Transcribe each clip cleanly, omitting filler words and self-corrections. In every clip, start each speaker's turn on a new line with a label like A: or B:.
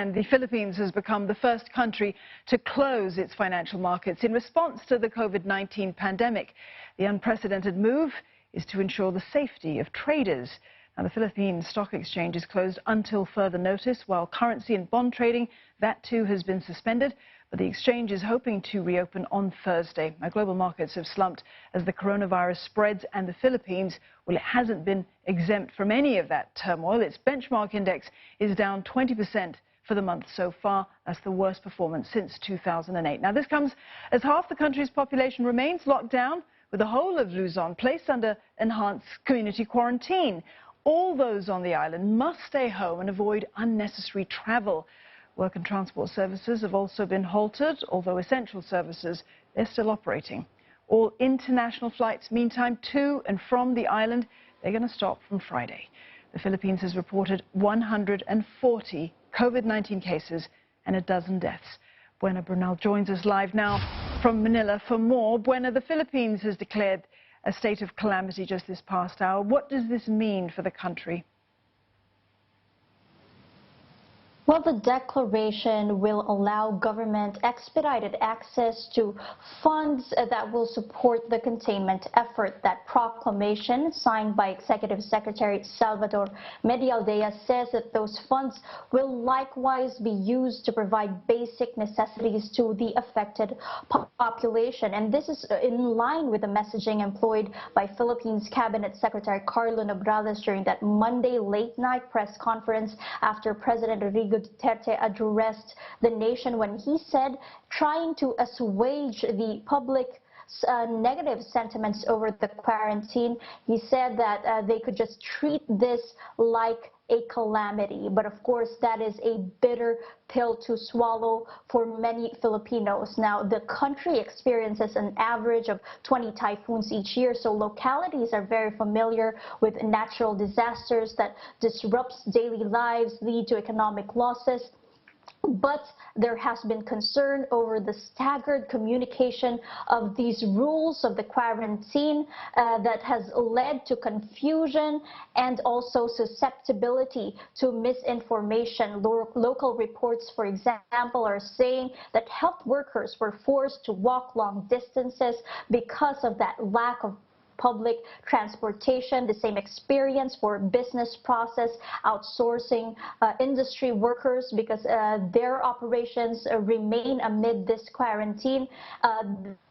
A: And the Philippines has become the first country to close its financial markets in response to the COVID-19 pandemic. The unprecedented move is to ensure the safety of traders. Now, the Philippine Stock Exchange is closed until further notice, while currency and bond trading, that too has been suspended. But the exchange is hoping to reopen on Thursday. Now, global markets have slumped as the coronavirus spreads, and the Philippines, well, it hasn't been exempt from any of that turmoil. Its benchmark index is down 20% for the month so far. That's the worst performance since 2008. Now, this comes as half the country's population remains locked down, with the whole of Luzon placed under enhanced community quarantine. All those on the island must stay home and avoid unnecessary travel. Work and transport services have also been halted, although essential services, they're still operating. All international flights, meantime, to and from the island, they're going to stop from Friday. The Philippines has reported 140 COVID-19 cases and a dozen deaths. Buena Brunel joins us live now from Manila for more. Buena, the Philippines has declared a state of calamity just this past hour. What does this mean for the country?
B: Well, the declaration will allow government expedited access to funds that will support the containment effort. That proclamation, signed by Executive Secretary Salvador Medialdea, says that those funds will likewise be used to provide basic necessities to the affected population. And this is in line with the messaging employed by Philippines Cabinet Secretary Carlo Nograles during that Monday late-night press conference after President Rodrigo Duterte addressed the nation, when he said trying to assuage the public negative sentiments over the quarantine. He said that they could just treat this like a calamity. But of course, that is a bitter pill to swallow for many Filipinos. Now, the country experiences an average of 20 typhoons each year, so localities are very familiar with natural disasters that disrupts daily lives, lead to economic losses. But there has been concern over the staggered communication of these rules of the quarantine that has led to confusion and also susceptibility to misinformation. Local reports, for example, are saying that health workers were forced to walk long distances because of that lack of public transportation. The same experience for business process outsourcing industry workers, because their operations remain amid this quarantine.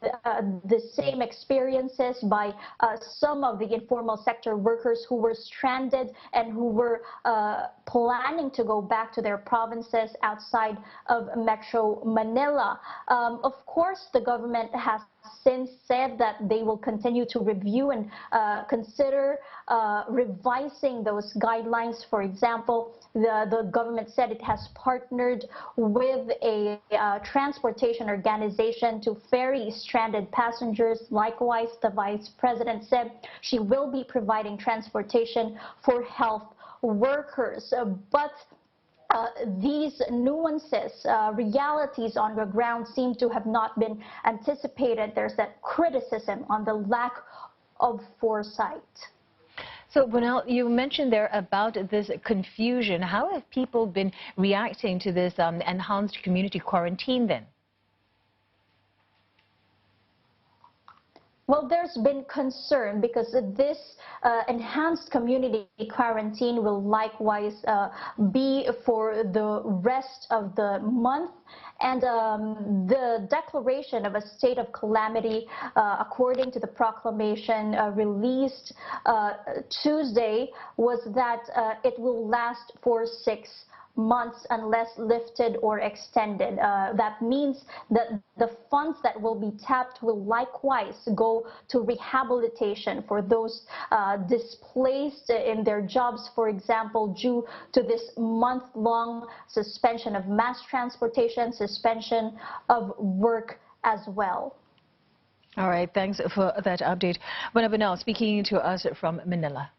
B: The same experiences by some of the informal sector workers who were stranded and who were planning to go back to their provinces outside of Metro Manila. Of course, the government has since said that they will continue to review and consider revising those guidelines. For example, the government said it has partnered with a transportation organization to ferry stranded passengers. Likewise, the Vice President said she will be providing transportation for health workers. But these nuances, realities on the ground seem to have not been anticipated. There's that criticism on the lack of foresight.
C: So, Brunel, you mentioned there about this confusion. How have people been reacting to this enhanced community quarantine then?
B: Well, there's been concern because this enhanced community quarantine will likewise be for the rest of the month. And the declaration of a state of calamity, according to the proclamation released Tuesday, was that it will last for 6 months unless lifted or extended. That means that the funds that will be tapped will likewise go to rehabilitation for those displaced in their jobs, for example, due to this month-long suspension of mass transportation, suspension of work as well.
C: All right, thanks for that update. Buena Brunel speaking to us from Manila.